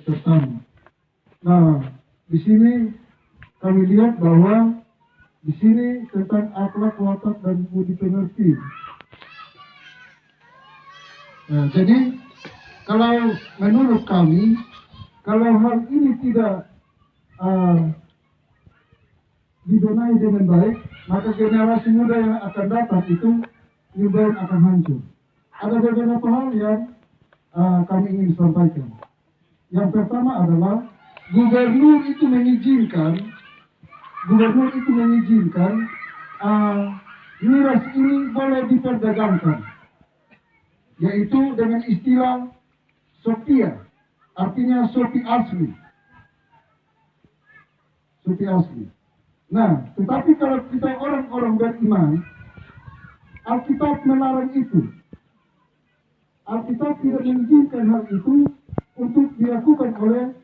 pertama. Nah, di sini kami lihat bahwa di sini tentang akhlak, watak, dan budi pekerti. Nah, jadi kalau menurut kami, kalau hal ini tidak dibenahi dengan baik, maka generasi muda yang akan datang itu New akan hancur. Ada beberapa hal yang kami ingin sampaikan. Yang pertama adalah gubernur itu mengizinkan miras ini boleh diperdagangkan, yaitu dengan istilah Sophia, artinya Sophie asli. Nah, tetapi kalau kita orang-orang beriman, Alkitab melarang itu. Alkitab tidak mengizinkan hal itu untuk dilakukan oleh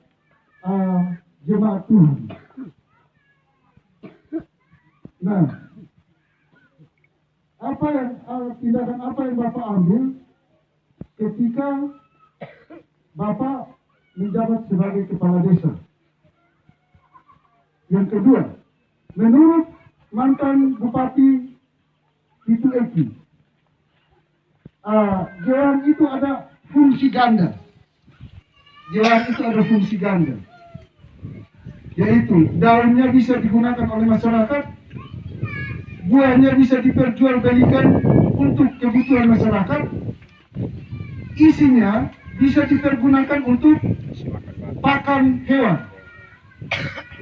jemaat Tuhan. Nah, tindakan apa yang Bapak ambil ketika Bapak menjabat sebagai kepala desa? Yang kedua, menurut mantan Bupati Pitu Eki, Dewan itu ada fungsi ganda. Yaitu daunnya bisa digunakan oleh masyarakat, buahnya bisa diperjualbelikan untuk kebutuhan masyarakat, isinya bisa dipergunakan untuk pakan hewan.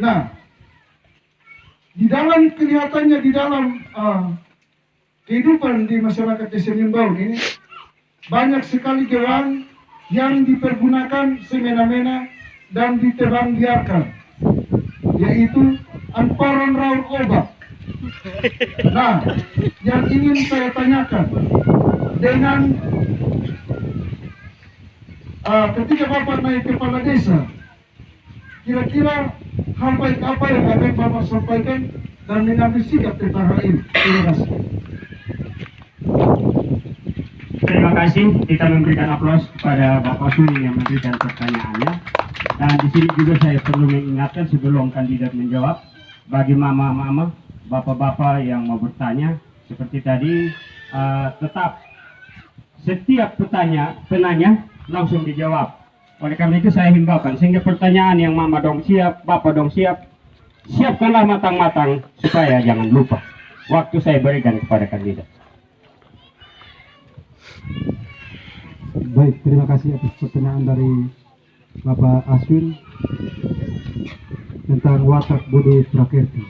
Nah, di dalam kelihatannya di dalam kehidupan di masyarakat desa Nimbau ini banyak sekali hewan yang dipergunakan semena-mena dan ditebang biarkan, yaitu anparon raur obak. Nah, yang ingin saya tanyakan, dengan ketika Bapak naik kepala desa, kira-kira hal baik apa yang akan Bapak sampaikan dan mengambil sikap tentang hal ini? Terima kasih. Terima kasih. Kita memberikan aplaus kepada Bapak Suni yang memberikan pertanyaannya. Dan di sini juga saya perlu mengingatkan sebelum kandidat menjawab, bagi mama-mama, bapak-bapak yang mau bertanya, seperti tadi, tetap setiap penanya langsung dijawab. Oleh karena itu saya himbaukan, sehingga pertanyaan yang mama dong siap, bapak dong siap, siapkanlah matang-matang supaya jangan lupa. Waktu saya berikan kepada kandidat. Baik, terima kasih atas pertanyaan dari Bapak Aswin tentang watak budi prakerti.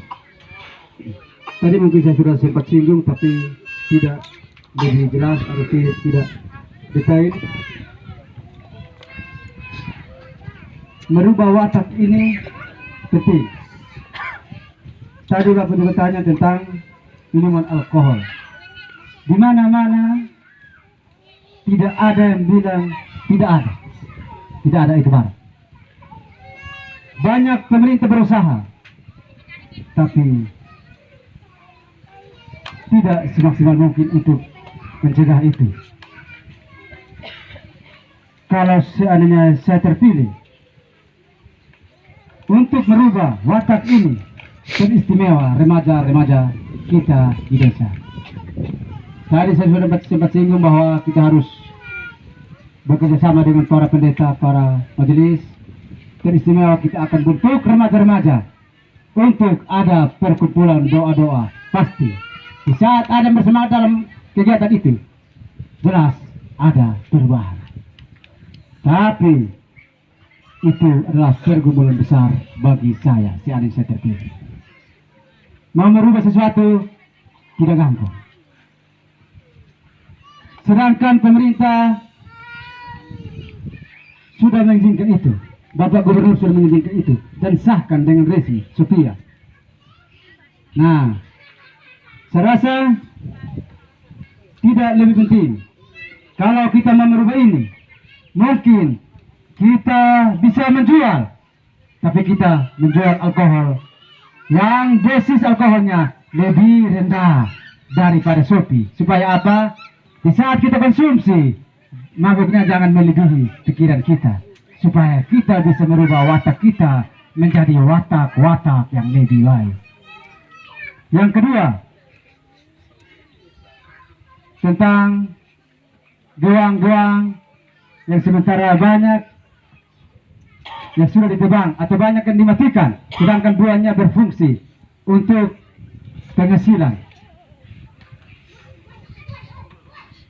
Tadi mungkin saya sudah sempat singgung, tapi tidak lebih jelas atau tidak detail. Merubah watak ini penting. Tadi Bapak juga tanya tentang minuman alkohol. Di mana-mana tidak ada yang bilang tidak ada itu barang. Banyak pemerintah berusaha, tapi tidak semaksimal mungkin untuk mencegah itu. Kalau seandainya saya terpilih untuk merubah watak ini, teristimewa remaja-remaja kita di desa. Tadi saya sudah sempat singgung bahwa kita harus bekerja sama dengan para pendeta, para majelis. Teristimewa kita akan bentuk remaja-remaja untuk ada perkumpulan doa-doa. Pasti di saat ada bersama dalam kegiatan itu, jelas ada perubahan. Tapi itu adalah pergumulan besar bagi saya, si adik saya terpilih. Mau merubah sesuatu tidak gampang. Sedangkan pemerintah sudah mengizinkan itu, Bapak Gubernur sudah mengizinkan itu dan sahkan dengan resmi Sophia. Nah, saya rasa tidak lebih penting kalau kita mau merubah ini. Mungkin kita bisa menjual, tapi kita menjual alkohol yang dosis alkoholnya lebih rendah daripada Sophie. Supaya apa? Di saat kita konsumsi, mabuknya jangan melebihi pikiran kita. supaya kita bisa merubah watak kita menjadi watak-watak yang lebih baik. Yang kedua, tentang goang-goang yang sementara banyak yang sudah ditebang atau banyak yang dimatikan, sedangkan buahnya berfungsi untuk penghasilan.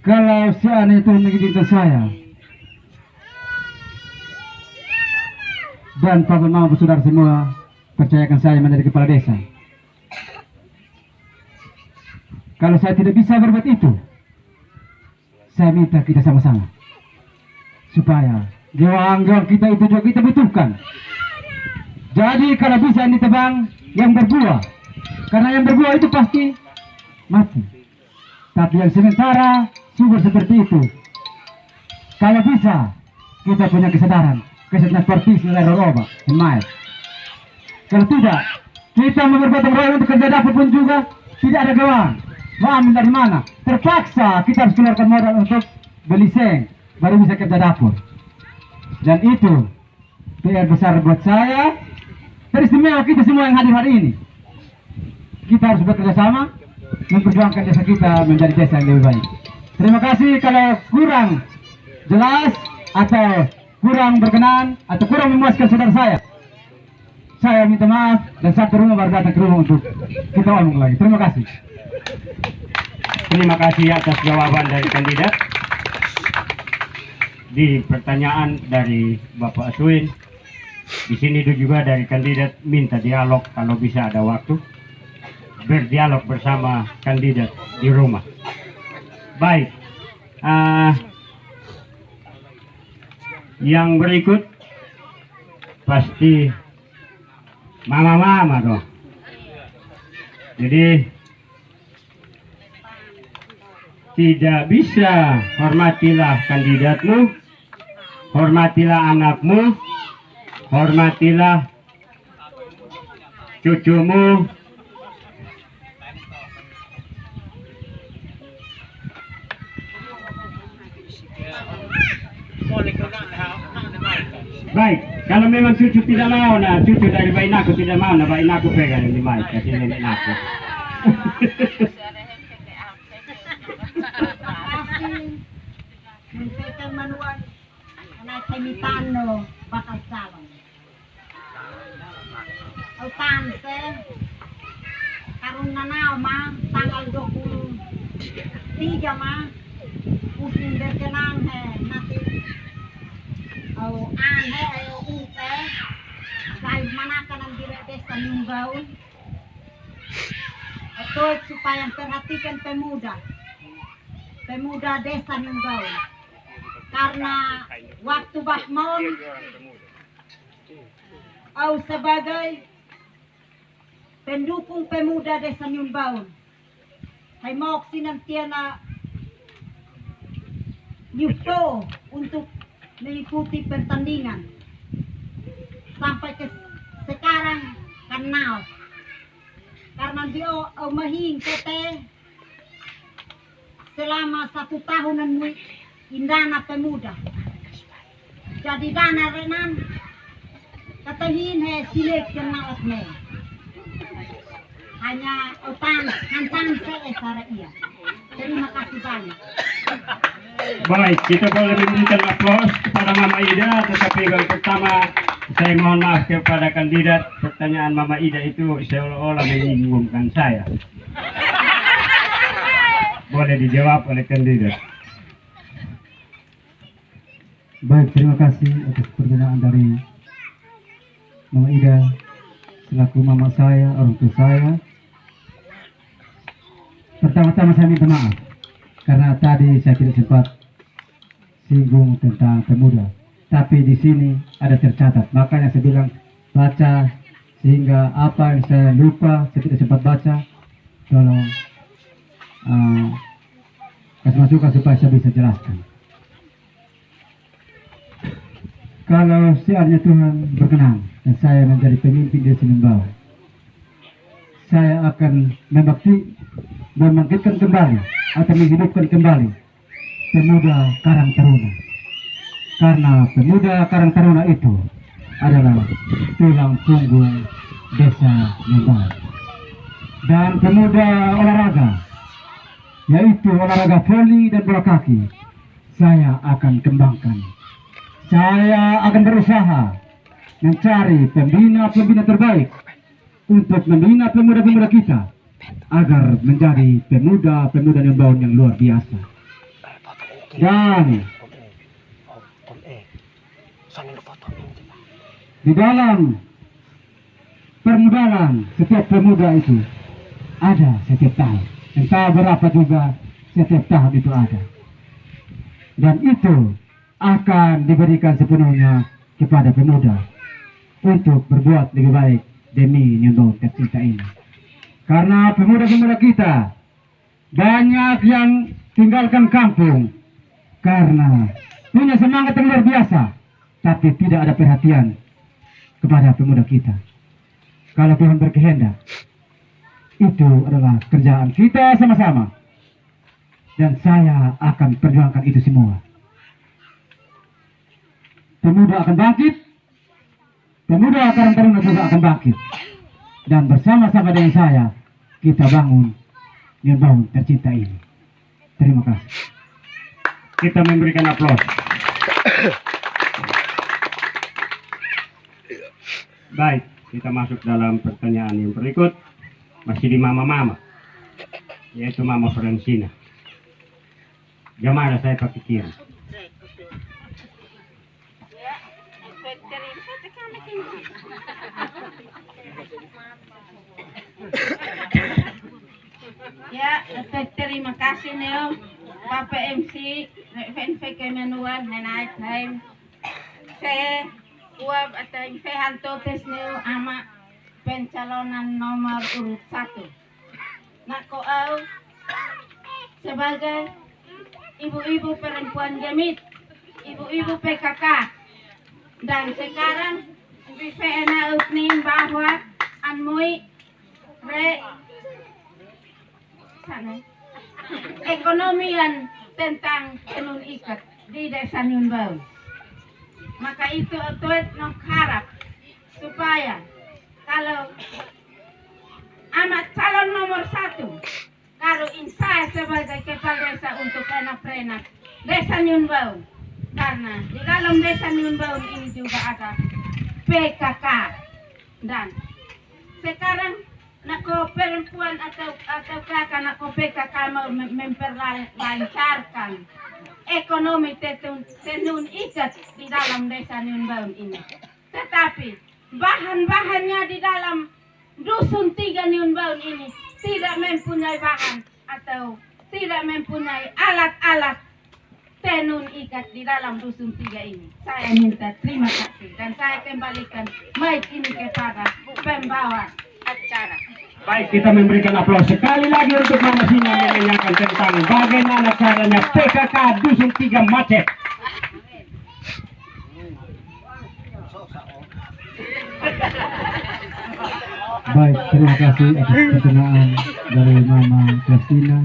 Kalau seandainya Tuhan mengizinkan saya dan papa mama saudara semua percayakan saya menjadi kepala desa, kalau saya tidak bisa berbuat itu, saya minta kita sama-sama supaya goang-goang kita itu juga kita butuhkan. Jadi kalau bisa ini tebang yang berbuah, karena yang berbuah itu pasti mati. Tapi yang sementara subur seperti itu, kalau bisa kita punya kesadaran seperti nilai roba emas. Kalau tidak, kita bergotong royong untuk kerja dapur pun juga tidak ada goang. Mau ambil dari mana? Terpaksa kita harus keluarkan modal untuk beli seng baru bisa kerja dapur. Dan itu PR besar buat saya. Teristimewa kita semua yang hadir hari ini. Kita harus bekerja sama memperjuangkan desa kita menjadi desa yang lebih baik. Terima kasih kalau kurang jelas atau kurang berkenan atau kurang memuaskan saudara saya minta maaf dan sampai rumah baru datang ke rumah untuk kita ngomong lagi. Terima kasih. Terima kasih atas jawaban dari kandidat. Di pertanyaan dari Bapak Aswin, di sini juga dari kandidat minta dialog kalau bisa ada waktu berdialog bersama kandidat di rumah. Baik, yang berikut pasti mama-mama dong. Jadi tidak bisa, hormatilah kandidatmu, hormatilah anakmu, hormatilah cucumu. Baik, kalau memang cucu tidak mau, nah cucu dari bayi aku tidak mau, nah bayi aku pegang ini mic, kasih nenek aku. Mencetak manual, na semitano bakal calon. Utan se, karun nanau ma, tanggal 23 ma, usin berkenang he, nanti. Anhe ayo ute, kayu mana kanan dire desa Nyunggaun. Itu supaya perhatikan pemuda desa Nyunggaun. Karena waktu Bahmon, au sebagai pendukung pemuda desa Nyunggaun, hay mau sinantiana nyuto untuk mengikuti pertandingan sampai ke sekarang karena dia mahing kete selama 1 tahunan indana pemuda jadi dana renan katahin he silek kenalat me hanya otan hantan seesara iya. Terima kasih banyak. Baik, kita boleh memberikan aplaus kepada Mama Ida, tetapi yang pertama saya mohon maaf kepada kandidat, pertanyaan Mama Ida itu seolah-olah menyinggungkan saya. Boleh dijawab oleh kandidat. Baik, terima kasih atas pertanyaan dari Mama Ida selaku mama saya, orang tua saya. Pertama-tama saya minta maaf karena tadi saya tidak sempat singgung tentang pemuda. Tapi di sini ada tercatat, makanya saya bilang baca sehingga apa yang saya lupa, saya tidak sempat baca, tolong kasih masukan supaya saya bisa jelaskan. Kalau seandainya Tuhan berkenan dan saya menjadi pemimpin di Sinumbau, saya akan membangkitkan kembali atau menghidupkan kembali pemuda Karang Taruna. Karena pemuda Karang Taruna itu adalah tulang punggung desa Nimbang. Dan pemuda olahraga, yaitu olahraga voli dan bola kaki, saya akan kembangkan. Saya akan berusaha mencari pembina-pembina terbaik untuk membina pemuda-pemuda kita agar menjadi pemuda-pemuda Nimbang yang luar biasa. Dan di dalam permudalan setiap pemuda itu ada setiap tahun. Entah berapa juga setiap tahun itu ada. Dan itu akan diberikan sepenuhnya kepada pemuda untuk berbuat lebih baik demi Nimbang tercinta ini. Karena pemuda-pemuda kita banyak yang tinggalkan kampung karena punya semangat yang luar biasa, tapi tidak ada perhatian kepada pemuda kita. Kalau Tuhan berkehendak, itu adalah kerjaan kita sama-sama. Dan saya akan perjuangkan itu semua. Pemuda akan bangkit, pemuda Karang Taruna juga akan bangkit. Dan bersama-sama dengan saya, kita bangun Nimbang tercinta ini. Terima kasih. Kita memberikan aplaus. Baik, kita masuk dalam pertanyaan yang berikut. Masih di mama-mama, yaitu Mama Francina. Gimana saya kepikiran? Ya, terima kasih Neo, Bapak MC, FNV Kemenuan, Nenaik Haim, saya uap atau hantu tes Neo ama pencalonan nomor urut 1. Nak kau sebagai ibu-ibu perempuan Jamit, ibu-ibu PKK, dan sekarang bisa enak nih bahwa anmui sana ekonomian tentang tenun ikat di desa Nimbang. Maka itu otot nok harap supaya kalau amat calon nomor 1 kalau saya sebagai kepala desa untuk penak-penak desa Nimbang, karena di dalam desa Nimbang ini juga ada PKK, dan sekarang nako perempuan atau kakak nako PKK mau memperlancarkan ekonomi tenun ikat di dalam desa Nimbang ini. Tetapi bahan-bahannya di dalam dusun 3 Nimbang ini tidak mempunyai bahan atau tidak mempunyai alat-alat tenun ikat di dalam dusun 3 ini. Saya minta terima kasih dan saya kembalikan mic ini kepada pembawa acara. Baik, kita memberikan aplaus sekali lagi untuk Mama Sina menanyakan tentang bagaimana caranya PKK Dusun 3 macet. Baik, terima kasih atas perkenaan dari Mama Kristina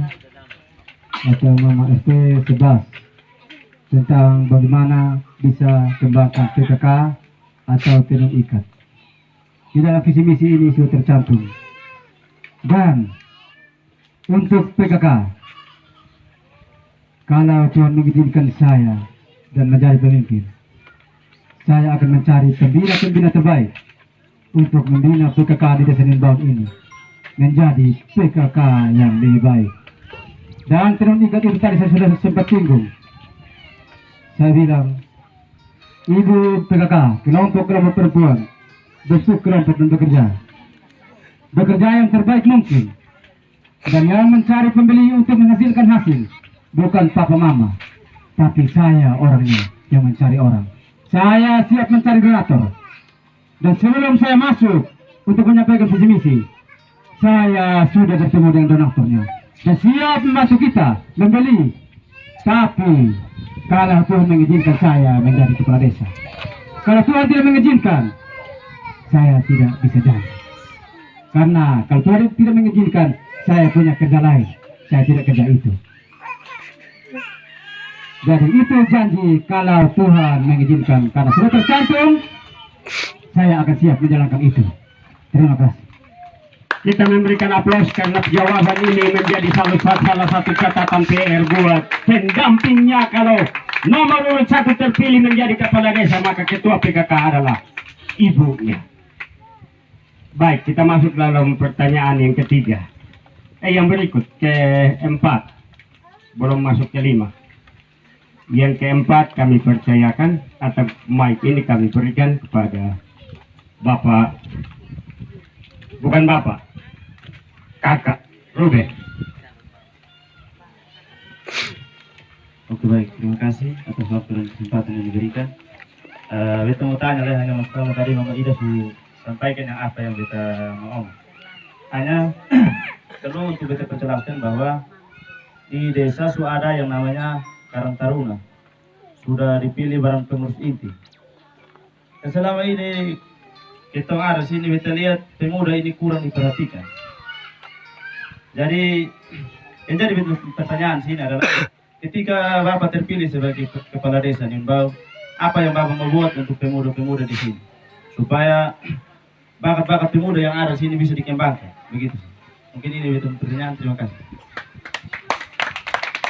atau Mama SP11 tentang bagaimana bisa kembangkan PKK atau tenun ikat. Di dalam visi misi ini sudah tercantum. Dan untuk PKK, kalau Tuhan mengizinkan saya dan menjadi pemimpin, saya akan mencari pembina-pembina terbaik untuk membina PKK di desa Nimbang ini menjadi PKK yang lebih baik. Dan tenun ikat itu tadi saya sudah sempat singgung. Saya bilang, ibu PKK, kelompok-kelompok perempuan, bentuk kelompok dan bekerja yang terbaik mungkin, dan yang mencari pembeli untuk menghasilkan hasil bukan papa mama, tapi saya orangnya yang mencari orang. Saya siap mencari donatur, dan sebelum saya masuk untuk menyampaikan visi misi, saya sudah bertemu dengan donaturnya dan siap membantu kita membeli. Tapi kalau Tuhan mengizinkan saya menjadi kepala desa, kalau Tuhan tidak mengizinkan, saya tidak bisa jalan. Karena kalau Tuhan tidak mengizinkan, saya punya kerja lain. Saya tidak kerja itu. Jadi itu janji kalau Tuhan mengizinkan, karena sudah tercantum, saya akan siap menjalankan itu. Terima kasih. Kita memberikan aplaus karena jawaban ini menjadi salah satu catatan PR buat pendampingnya. Kalau nomor urut 1 terpilih menjadi kepala desa, maka ketua PKK adalah ibunya. Baik, kita masuk dalam pertanyaan yang ketiga. Yang berikut, keempat. Belum masuk ke 5. Yang keempat kami percayakan, atau mic ini kami berikan kepada Bapak, bukan Bapak, Kakak Ruben. Oke, baik, terima kasih atas waktu dan kesempatan yang diberikan. Beta mau tanya hanya masalah tadi Mama Ida sudah sampaikan yang apa yang beta mau. Hanya perlu untuk beta perjelaskan bahwa di desa sudah ada yang namanya Karang Taruna, sudah dipilih barang pengurus inti. Dan selama ini kita ada sini beta lihat pemuda ini kurang diperhatikan. Jadi yang jadi pertanyaan sini adalah ketika Bapak terpilih sebagai kepala desa Nimbau, apa yang Bapak mau buat untuk pemuda-pemuda di sini supaya bakat-bakat pemuda yang ada di sini bisa dikembangkan, begitu. Mungkin ini betul pertanyaan. Terima kasih.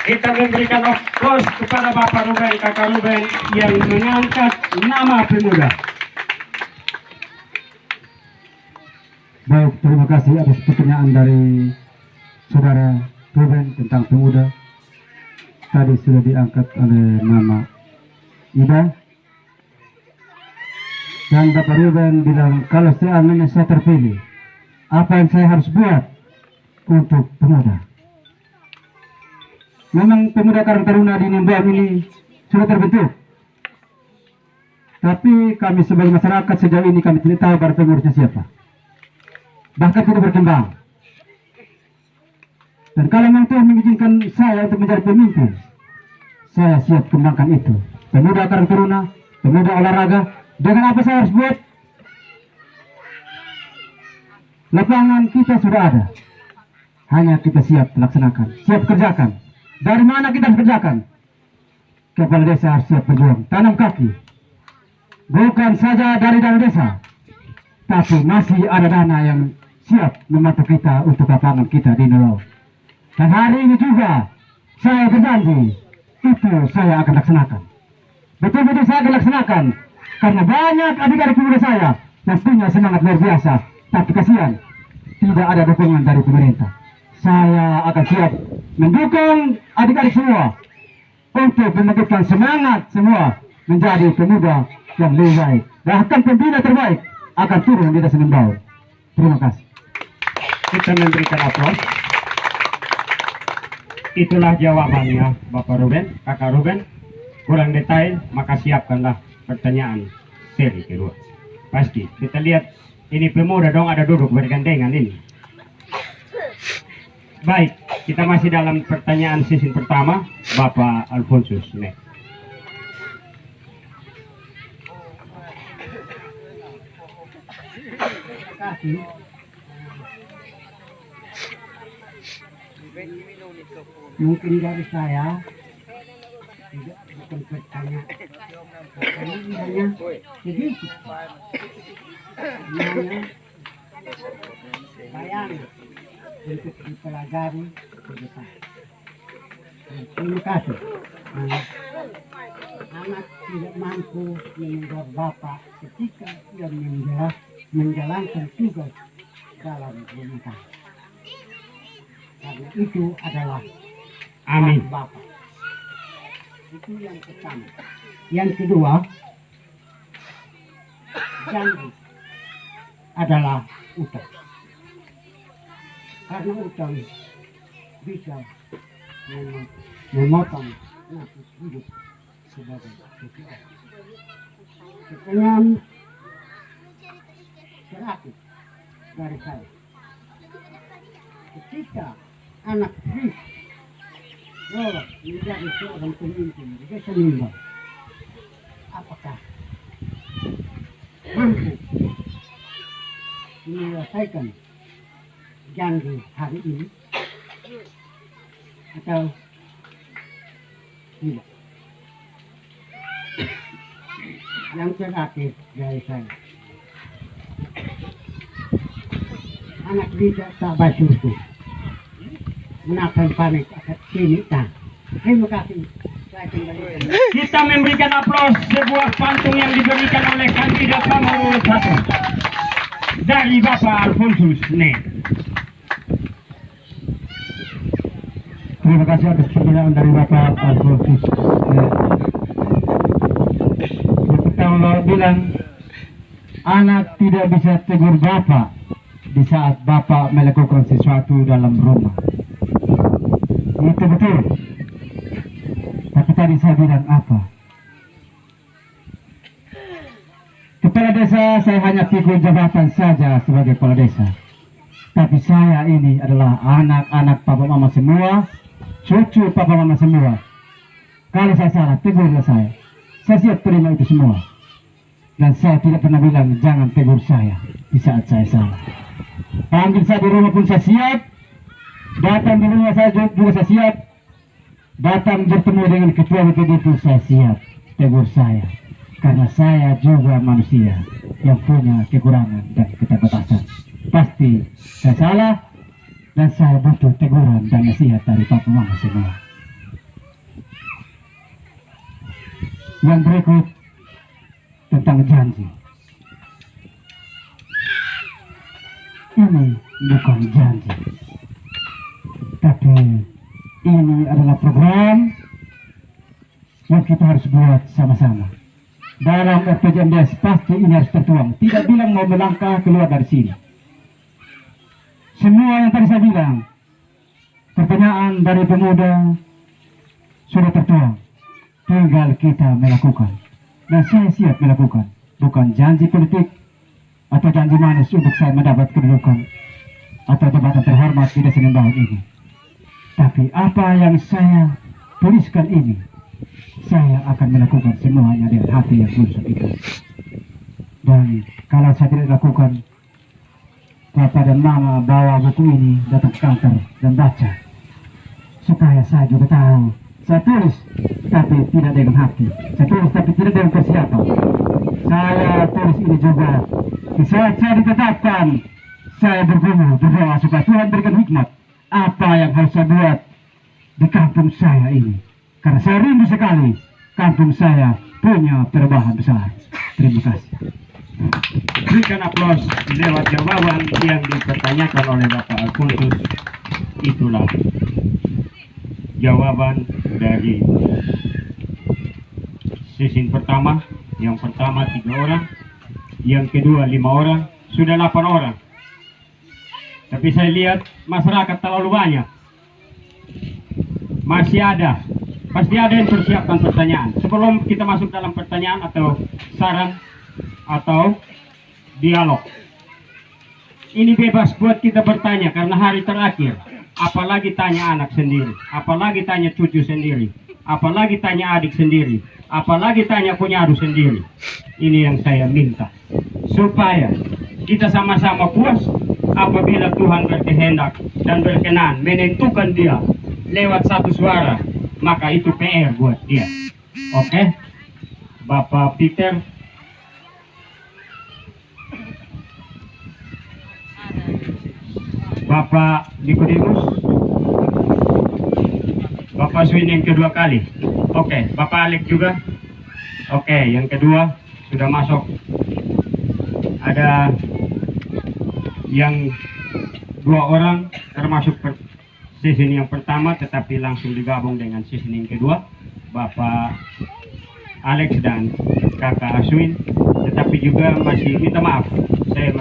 Kita memberikan aplaus kepada Bapak Ruben, Kakak Ruben yang mengangkat nama pemuda. Baik, terima kasih atas pertanyaan dari saudara Ruben tentang pemuda. Tadi sudah diangkat oleh nama Ida. Dan Bapak Ruben bilang, kalau seandainya saya terpilih, apa yang saya harus buat untuk pemuda? Memang pemuda Karang Taruna di Nimbau ini sudah terbentuk. Tapi kami sebagai masyarakat sejauh ini kami tidak tahu para pengurusnya siapa. Bahkan tidak berkembang. Dan kalau memang Tuhan mengizinkan saya untuk menjadi pemimpin, saya siap kembangkan itu. Pemuda Karang Taruna, pemuda olahraga, dengan apa saya harus buat? Lapangan kita sudah ada. Hanya kita siap laksanakan, siap kerjakan. Dari mana kita kerjakan? Kepala desa harus siap berjuang, tanam kaki. Bukan saja dari dana desa, tapi masih ada dana yang siap membantu kita untuk lapangan kita di Nimbau. Dan hari ini juga saya berjanji, itu saya akan laksanakan. Betul-betul saya akan laksanakan, karena banyak adik-adik pemuda saya yang punya semangat luar biasa, tapi kasihan tidak ada dukungan dari pemerintah. Saya akan siap mendukung adik-adik semua untuk membangkitkan semangat semua menjadi pemuda yang lebih baik. Bahkan pembina terbaik akan turun di desa Nimbau. Terima kasih. Kita memberikan aplaus. Itulah jawabannya Bapak Ruben, Kakak Ruben. Kurang detail, maka siapkanlah pertanyaan seri kedua. Pasti kita lihat ini pemuda dong ada duduk bergandengan ini. Baik, kita masih dalam pertanyaan sesi pertama, Bapak Alfonsus. Mungkin dari saya tidak bukan bertanya, hanya sedikit. Hanya bayang untuk dipelajari ke depan. Terima kasih. Anak tidak mampu mengejar bapak ketika ia menjalankan tugas dalam rumah tangga. Karena itu adalah Amin. bapak. Itu yang pertama. Yang kedua, janji adalah utang. Karena utang bisa memotong nafas hidup sebagai seseorang. Pertanyaan terakhir dari saya. Ketika anak Kris lolos menjadi seorang pemimpin di desa Nimbau, apakah mampu menyelesaikan janji hari ini atau tidak? yang terakhir dari saya. Anak tidak tak basurku. Menakan panik akan sini tak. Terima kasih. Saya kembali. Kita memberikan aplaus sebuah pantun yang diberikan oleh kandidat nomor 1 dari Bapak Alfonsus Ne. Terima kasih atas pertanyaan dari Bapak Alfonsus. Kita mau bilang anak tidak bisa tegur bapak di saat bapak melakukan sesuatu dalam rumah. Itu betul. Tapi tadi saya bilang apa? Kepala desa saya hanya pikul jabatan saja sebagai kepala desa. Tapi saya ini adalah anak-anak papa mama semua, cucu papa mama semua. Kalau saya salah, tegurlah saya. Saya siap terima itu semua. Dan saya tidak pernah bilang jangan tegur saya di saat saya salah. Panggil saya di rumah pun saya siap. Datang di rumah saya juga saya siap. Datang bertemu dengan ketua BPD pun saya siap tegur saya. Karena saya juga manusia yang punya kekurangan dan keterbatasan. Pasti saya salah dan saya butuh teguran dan nasihat dari papa mama semua. Yang berikut tentang janji. Ini bukan janji, tapi ini adalah program yang kita harus buat sama-sama. Dalam RPJMDes pasti ini harus tertuang. Tidak bilang mau melangkah keluar dari sini. Semua yang tadi saya bilang, pertanyaan dari pemuda sudah tertuang. Tinggal kita melakukan. Dan saya siap melakukan. Bukan janji politik atau janji manis untuk saya mendapat kedudukan atau jabatan terhormat di desa Limbaun ini. Tapi apa yang saya tuliskan ini, saya akan melakukan semuanya dengan hati yang tulus itu. Dan kalau saya tidak lakukan, Papa dan Mama bawa buku ini datang ke kantor dan baca, supaya saya juga tahu. Saya tulis tapi tidak dengan hati. Saya tulis tapi tidak dengan persiapan. Saya tulis ini juga di saat saya ditetapkan. Saya bergumul berdoa supaya Tuhan berikan hikmat apa yang harus saya buat di kampung saya ini. Karena saya rindu sekali kampung saya punya perubahan besar. Terima kasih. Berikan aplaus lewat jawaban yang dipertanyakan oleh Bapak Alfonsus. Itulah jawaban dari sesi pertama. Yang pertama 3 orang, yang kedua 5 orang, sudah 8 orang. Tapi saya lihat masyarakat terlalu banyak. Masih ada, pasti ada yang persiapkan pertanyaan. Sebelum kita masuk dalam pertanyaan atau saran atau dialog, ini bebas buat kita bertanya karena hari terakhir. Apalagi tanya anak sendiri, apalagi tanya cucu sendiri, apalagi tanya adik sendiri, apalagi tanya punyadu sendiri. Ini yang saya minta, supaya kita sama-sama puas apabila Tuhan berkehendak dan berkenan menentukan dia lewat satu suara, maka itu PR buat dia. Oke? Bapak Peter, Bapak Nikodemus, Bapak Swin yang kedua kali. Oke, Bapak Alex juga. Oke, yang kedua sudah masuk. Ada yang 2 orang termasuk season yang pertama, tetapi langsung digabung dengan season yang kedua, Bapak Alex dan Kakak Aswin. Tetapi juga masih minta maaf, saya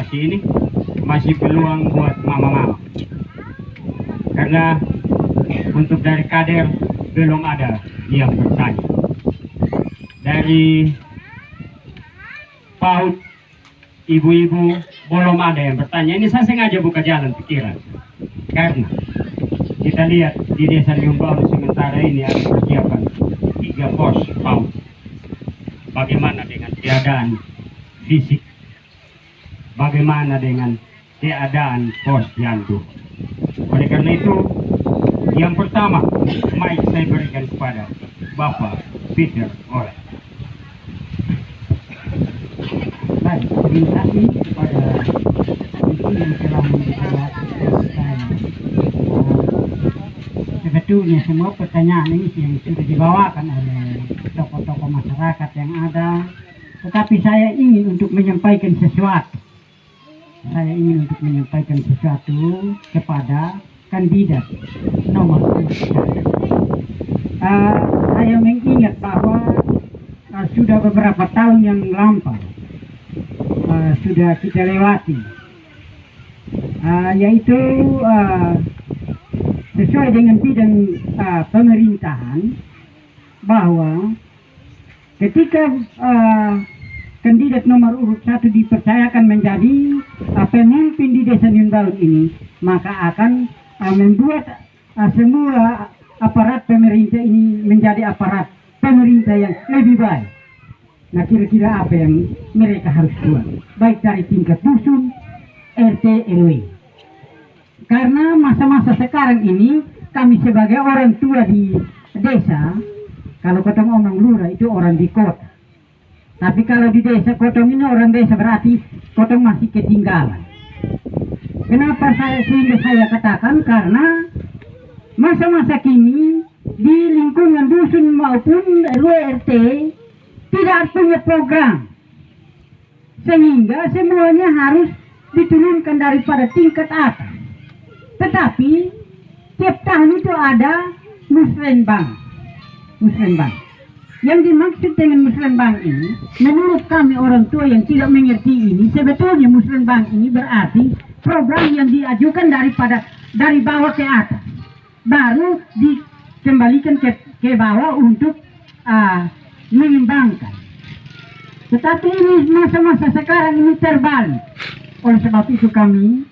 masih peluang buat mama-mama, karena untuk dari kader belum ada yang bertanya. Dari PAUD ibu-ibu belum ada yang bertanya. Ini saya sengaja buka jalan pikiran, karena kita lihat di desa Limbaun sementara ini ada persiapan 3 pos PAUD. Bagaimana dengan keadaan fisik? Bagaimana dengan keadaan posyandu? Oleh karena itu, yang pertama, mic saya berikan kepada Bapak Peter Oleh. terima kasih kepada itu yang telah menjawab saya. Sebetulnya semua pertanyaan ini yang sudah dibawakan oleh tokoh-tokoh masyarakat yang ada, tetapi saya ingin untuk menyampaikan sesuatu. Saya ingin untuk menyampaikan sesuatu kepada kandidat nomor 1. Saya mengingat bahwa sudah beberapa tahun yang lampau sudah kita lewati, yaitu sesuai dengan bidang pemerintahan, bahwa ketika kandidat nomor urut 1 dipercayakan menjadi pemimpin di Desa Niunbaun ini, maka akan membuat semua aparat pemerintah ini menjadi aparat pemerintah yang lebih baik. Nah, kira-kira apa yang mereka harus buat, baik dari tingkat dusun, RT, RW. Karena masa-masa sekarang ini, kami sebagai orang tua di desa, kalau kotong omong lurah itu orang di kota. Tapi kalau di desa kotong ini orang desa, berarti kotong masih ketinggalan. Kenapa sehingga saya katakan? Karena masa-masa kini di lingkungan dusun maupun RW RT tidak punya program, sehingga semuanya harus diturunkan daripada tingkat atas. Tetapi tiap tahun itu ada musrenbang. Yang dimaksud dengan musrenbang ini, menurut kami orang tua yang tidak mengerti ini, sebetulnya musrenbang ini berarti program yang diajukan dari bawah ke atas, baru dikembalikan ke bawah untuk mengembangkan. Tetapi ini masa-masa sekarang ini terbalik. Oleh sebab itu kami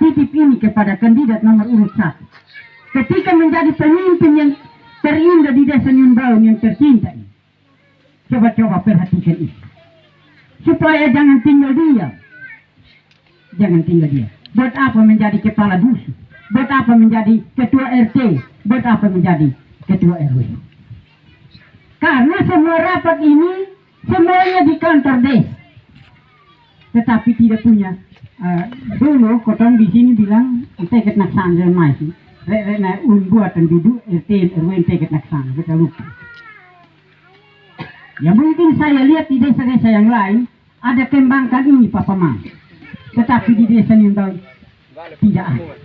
titip ini kepada kandidat nomor urut 1. Ketika menjadi pemimpin yang terindah di Desa Niunbaun yang tercinta ini, coba-coba perhatikan ini, supaya jangan tinggal diam. Buat apa menjadi kepala dusun? Buat apa menjadi ketua RT? Buat apa menjadi ketua RW? Karena semua rapat ini semuanya di kantor desa, tetapi tidak punya. Dulu kotong di sini bilang teket nak sangga masih, rek buatan duduk RT RW teket nak sangga, kita lupa. Ya mungkin saya lihat di desa-desa yang lain ada kembangkan ini Papa Mam, tetapi di desa Niunbaun tidak ada.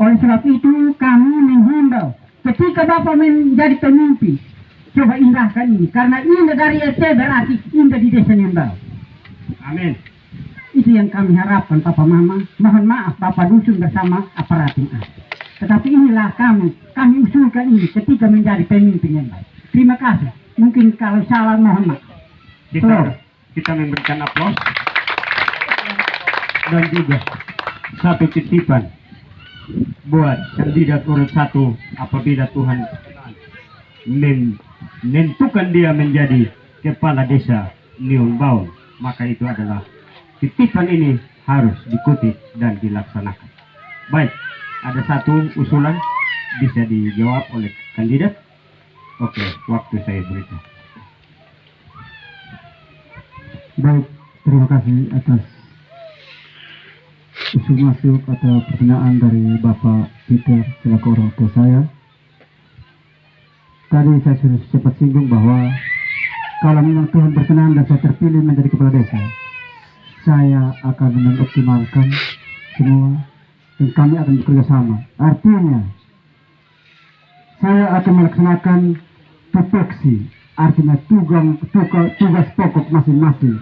Oleh sebab itu kami menghimbau, ketika Bapak menjadi pemimpin, coba indahkan ini, karena indah dari RT berarti indah di Desa Niunbaun. Amin. Itu yang kami harapkan Papa Mama. Mohon maaf Bapak dusun bersama aparat yang ada. Tetapi inilah kami usulkan ini ketika menjadi pemimpin yang baik. Terima kasih. Mungkin kalau salah mohon maaf. Kita memberikan aplaus. Dan juga satu titipan buat kandidat urut 1, apabila Tuhan menentukan dia menjadi kepala desa Niunbaun, maka itu adalah titipan ini harus diikuti dan dilaksanakan. Baik, ada satu usulan bisa dijawab oleh kandidat. Oke, waktu saya berikan. Baik, terima kasih atas usul masuk atau pertanyaan dari Bapak Peter selaku orang tua saya. Tadi saya sudah sempat singgung bahwa kalau memang Tuhan berkenan dan saya terpilih menjadi kepala desa, saya akan mengoptimalkan semua dan kami akan bekerja sama. Artinya saya akan melaksanakan tupoksi, artinya tugas pokok masing-masing.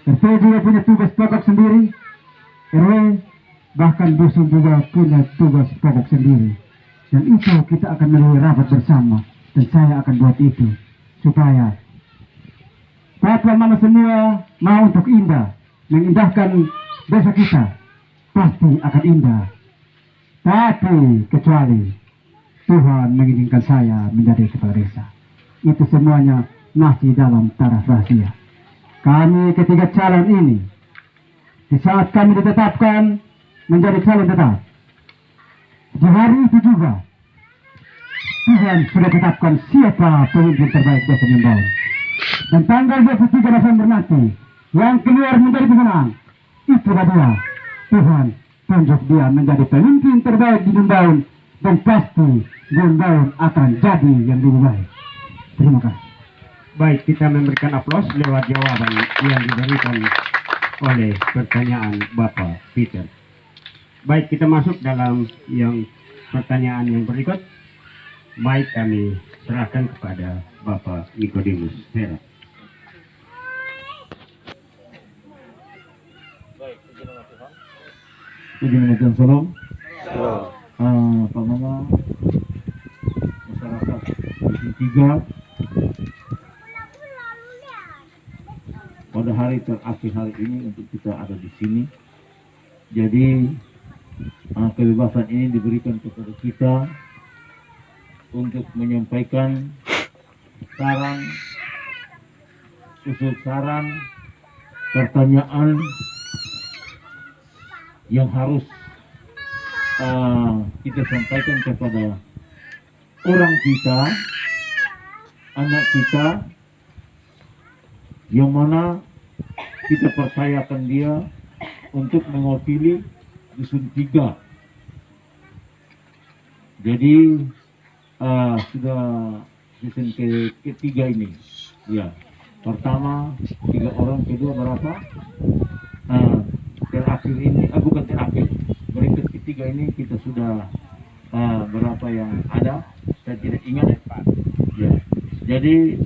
RT juga punya tugas pokok sendiri, RW bahkan dusun juga punya tugas pokok sendiri, dan itu kita akan melalui rapat bersama, dan saya akan buat itu supaya Papa Mama semua mau untuk indah, mengindahkan desa kita, pasti akan indah. Tapi kecuali Tuhan mengizinkan saya menjadi kepala desa, itu semuanya masih dalam taraf rahasia. Kami ketiga calon ini, di saat kami ditetapkan menjadi calon tetap, di hari itu juga Tuhan sudah tetapkan siapa pemimpin terbaik Desa Niunbaun. Dan tanggal 23 November nanti, yang keluar menjadi pemenang. Itulah dia. Tuhan tunjuk dia menjadi pemimpin terbaik di Numbaun, dan pasti Numbaun akan jadi yang lebih baik. Terima kasih. Baik, kita memberikan aplaus lewat jawaban yang diberikan oleh pertanyaan Bapak Peter. Baik, kita masuk dalam yang pertanyaan yang berikut. Baik, kami serahkan kepada Bapak Nikodemus Hera. Assalamualaikum, salam. Pak Mama, masyarakat Dusun 3, pada hari terakhir hari ini untuk kita ada di sini. Jadi kebebasan ini diberikan kepada kita untuk menyampaikan saran, usul saran, pertanyaan yang harus kita sampaikan kepada orang kita, anak kita, yang mana kita percayakan dia untuk mewakili Dusun 3. Jadi sudah season ketiga ini, ya. Pertama 3 orang, kedua berapa? Terakhir ini, bukan terakhir, berikut ketiga ini kita sudah berapa yang ada, saya tidak ingat. Ya. Jadi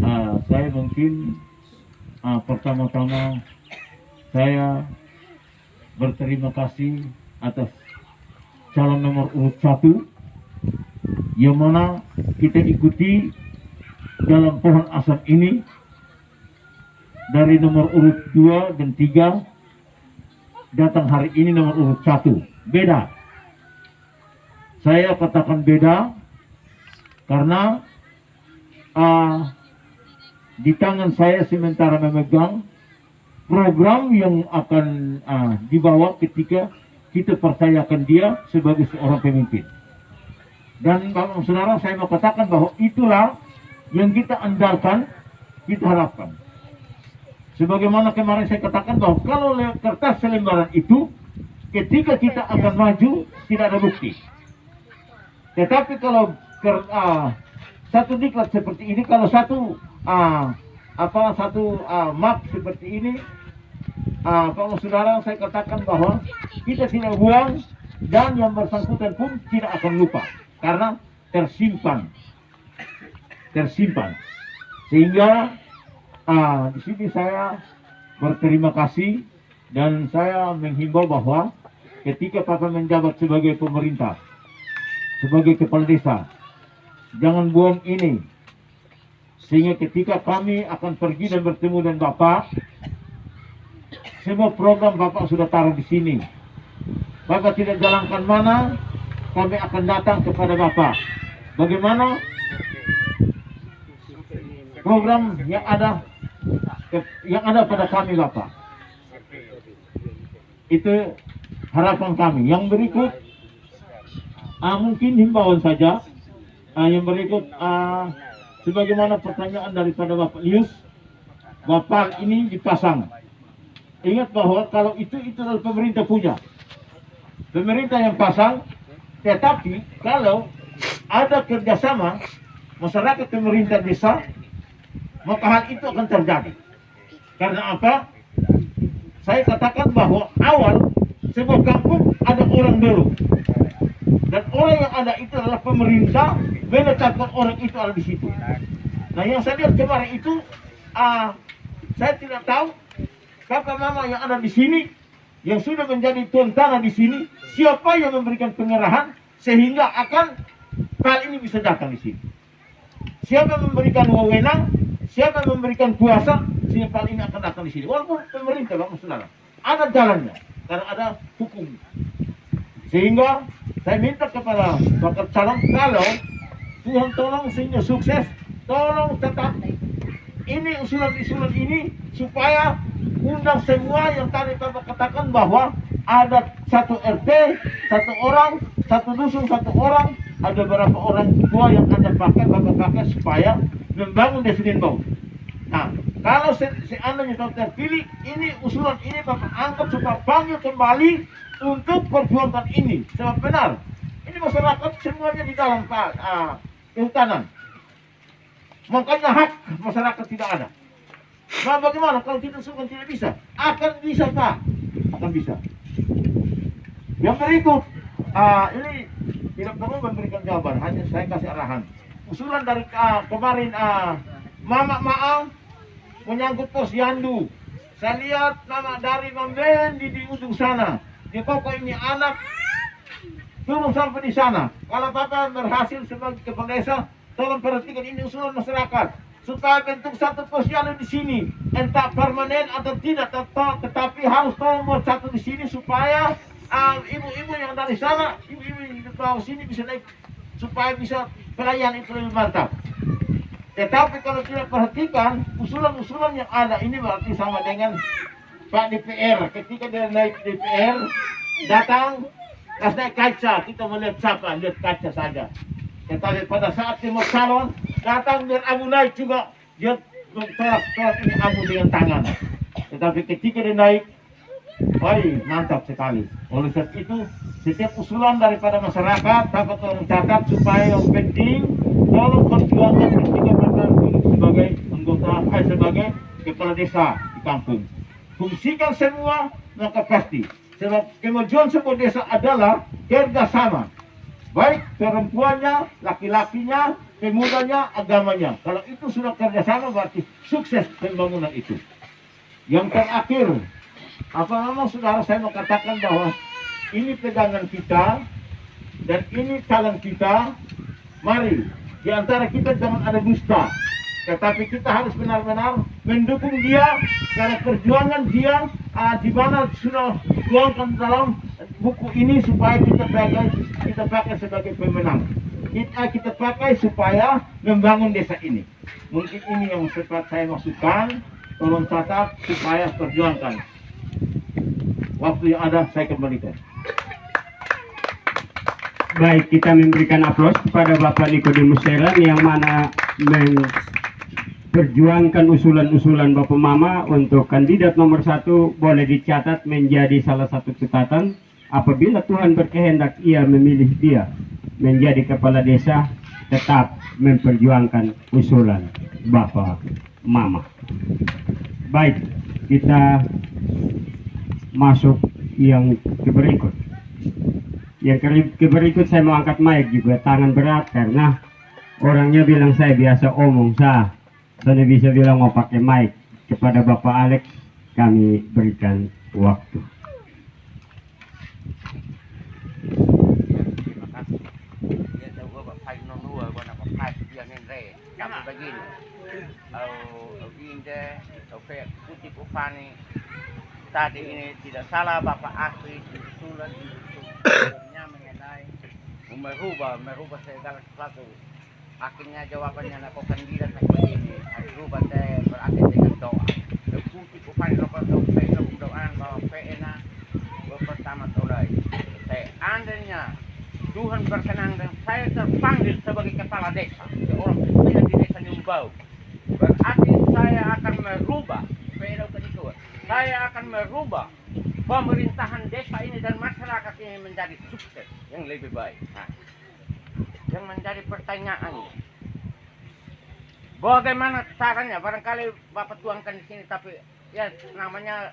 saya mungkin pertama-tama saya berterima kasih atas calon nomor urut 1 yang mana kita ikuti dalam pohon asam ini dari nomor urut 2 dan 3 datang hari ini nomor urut 1. Beda. Saya katakan beda karena di tangan saya sementara memegang program yang akan dibawa ketika kita percayakan dia sebagai seorang pemimpin. Dan Bapak Saudara, saya mau katakan bahwa itulah yang kita andalkan, kita harapkan. Sebagaimana kemarin saya katakan bahwa kalau kertas selembaran itu, ketika kita akan maju, tidak ada bukti. Tetapi kalau satu diklat seperti ini, kalau satu map seperti ini, Pak Saudara, saya katakan bahwa kita tidak buang dan yang bersangkutan pun tidak akan lupa karena tersimpan. Sehingga di sini saya berterima kasih dan saya menghimbau bahwa ketika Papa menjabat sebagai pemerintah, sebagai kepala desa, jangan buang ini. Sehingga ketika kami akan pergi dan bertemu dengan Bapak, semua program Bapak sudah taruh di sini. Bapak tidak jalankan mana, kami akan datang kepada Bapak. Bagaimana program yang ada pada kami, Bapak. Itu harapan kami. Yang berikut mungkin himbauan saja. Yang berikut sebagaimana pertanyaan daripada Bapak Lius, Bapak ini dipasang. Ingat bahwa kalau itu adalah pemerintah punya. Pemerintah yang pasang, tetapi kalau ada kerjasama masyarakat pemerintah desa, maka hal itu akan terjadi. Karena apa? Saya katakan bahwa awal sebuah kampung ada orang dulu, dan orang yang ada itu adalah pemerintah menetapkan orang itu ada di situ. Nah, yang saya lihat kemarin itu, saya tidak tahu kakak mama yang ada di sini, yang sudah menjadi tuan tanah di sini, siapa yang memberikan pengerahan sehingga akan hal ini bisa datang di sini. Siapa yang memberikan wewenang, siapa yang memberikan kuasa sehingga hal ini akan datang di sini. Walaupun pemerintah, Bapak Saudara, ada jalannya karena ada hukum. Sehingga saya minta kepada bakal calon, kalau Tuhan tolong sehingga sukses, tolong tetap ini usulan-usulan ini supaya undang semua yang tadi Bapak katakan bahwa ada satu RT, satu orang, satu dusun, satu orang, ada beberapa orang tua yang Anda pakai, Bapak pakai supaya membangun desa Numbaun. Nah, Kalau seandainya kau terpilih, ini usulan ini Bapak angkat supaya panggil kembali untuk perjuangan ini. Sebab benar, ini masyarakat semuanya di dalam kehutanan. Makanya hak masyarakat tidak ada. Nah bagaimana kalau tidak suka tidak bisa? Akan bisa Pak, akan bisa. Yang berikut, ini tidak perlu memberikan jawaban, hanya saya kasih arahan. Usulan dari kemarin Mama Maal menyangkut posyandu. Saya lihat nama dari Mambendi di ujung sana. Di pokok ini anak turun sampai di sana. Kalau Bapak berhasil sebagai kepala desa, tolong perhatikan ini usulan masyarakat supaya bentuk satu posyandu di sini, entah permanen atau tidak, tetapi harus tolong buat satu di sini supaya ibu-ibu yang dari sana, ibu-ibu yang di bawah sini bisa naik supaya bisa pelayanan itu lebih mantap. Tetapi kalau tidak perhatikan usulan-usulan yang ada ini berarti sama dengan Pak DPR. Ketika dia naik DPR datang pas naik kaca kita melihat siapa, lihat kaca saja. Tetapi pada saat dia mau calon datang biar abu naik juga dia tolak ini abu dengan tangan. Tetapi ketika dia naik, woi mantap sekali. Oleh sebab itu setiap usulan daripada masyarakat dapat tolong catat supaya yang penting tolong perjuangan ketika Bapak sebagai anggota sebagai kepala desa di kampung. Fungsikan semua maka pasti. Sebab kemajuan sebuah desa adalah kerjasama. Baik perempuannya, laki-lakinya, pemudanya, agamanya. Kalau itu sudah kerjasama berarti sukses pembangunan itu. Yang terakhir, apa memang saudara saya mau katakan bahwa ini pegangan kita dan ini calon kita. Mari di antara kita jangan ada dusta, tetapi kita harus benar-benar mendukung dia karena perjuangan dia di mana sudah dituangkan dalam buku ini supaya kita pakai sebagai pemenang. Kita pakai supaya membangun desa ini. Mungkin ini yang sempat saya masukkan. Tolong catat supaya perjuangkan. Waktu yang ada saya kembalikan. Baik, kita memberikan aplaus kepada Bapak Nikodemus Seran yang mana memperjuangkan usulan-usulan Bapak Mama untuk kandidat nomor 1 boleh dicatat menjadi salah satu catatan apabila Tuhan berkehendak ia memilih dia menjadi kepala desa, tetap memperjuangkan usulan Bapak Mama. Baik, kita masuk yang berikut. Yang berikut saya mau angkat mic juga, tangan berat karena orangnya bilang saya biasa omong saya bisa bilang mau pakai mic. Kepada Bapak Alex kami berikan waktu. Tadi ini tidak salah Bapak Asri usulannya mengenai merubah segala sesuatu. Akhirnya jawabannya nak kandidat nak begini. Hari rubah saya berakhir dengan doa. Kunci upani lokal doaan bahwa PNA pertama tolai. Seandainya Tuhan berkenan dan saya terpanggil sebagai kepala desa, seorang pimpinan di desa Nyumbau, berarti saya akan merubah saya akan merubah pemerintahan desa ini dan masyarakat ini menjadi sukses yang lebih baik. Nah, yang menjadi pertanyaannya, bagaimana caranya? Barangkali Bapak tuangkan di sini, tapi ya namanya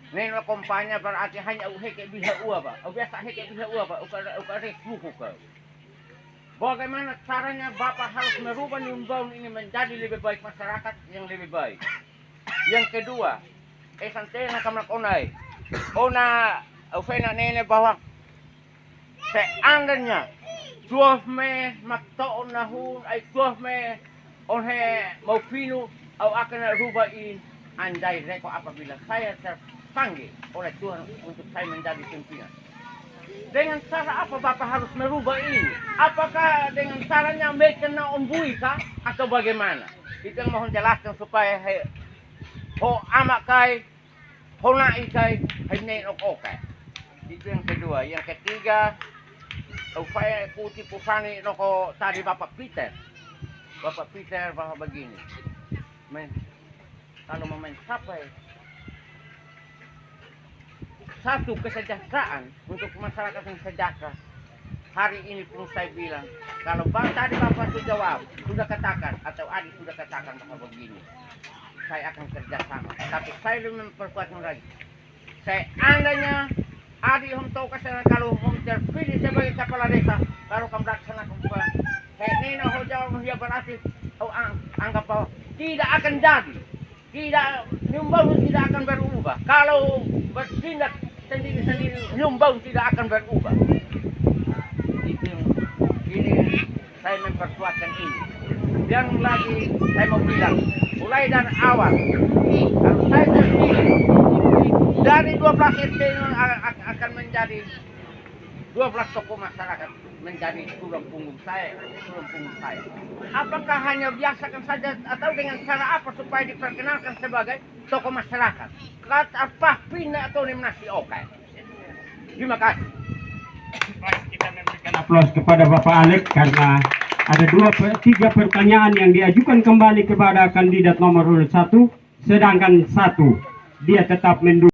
neno kompanya berarti hanya uheke bisa Pak. Biasa heke bisa Pak. Uka resbuku kau. Bagaimana caranya Bapak harus merubah Nyumbau ini menjadi lebih baik, masyarakat yang lebih baik. Yang kedua, santena kamrak onai. Ona ufena nene bahwa seandainya tuah me maktaon nahun ay tuah me onhe mau pinu au akan rubah in andai reko apabila saya terpanggil oleh Tuhan untuk saya menjadi pimpinan. Dengan cara apa Bapak harus merubah ini? Apakah dengan caranya mekena ombui kah atau bagaimana? Itu yang mohon jelaskan supaya ho amak kai, ho naik kai, hanya oke. Itu yang kedua. Yang ketiga, upaya ikuti pufani noko tadi Bapak Peter bahwa begini. kalau mencapai satu kesejahteraan untuk masyarakat yang sejahtera. Hari ini pun saya bilang, kalau tadi Bapak sudah jawab, sudah katakan, atau adik sudah katakan bahwa begini, saya akan kerjasama. Tapi saya lebih memperkuatkan lagi. Saya andainya adik tahu kesana kalau terpilih sebagai kepala desa, kalau kamu laksanakan saya nena jawab dia berarti anggap bahwa tidak akan jadi. Tidak, Nyumbau tidak akan berubah. Kalau bertindak sendiri-sendiri, Nyumbau tidak akan berubah. Ini saya memperkuatkan ini. Yang lagi saya mau bilang, mulai dari awal, kalau saya terpilih, dari 12 RT akan menjadi 12 tokoh masyarakat menjadi tulang punggung saya. Apakah hanya biasakan saja atau dengan cara apa supaya diperkenalkan sebagai tokoh masyarakat? Kata apa pindah atau nominasi oke? Terima kasih. Baik, kita memberikan aplaus kepada Bapak Alex karena ada 3 pertanyaan yang diajukan kembali kepada kandidat nomor urut 1, sedangkan 1 dia tetap mendukung.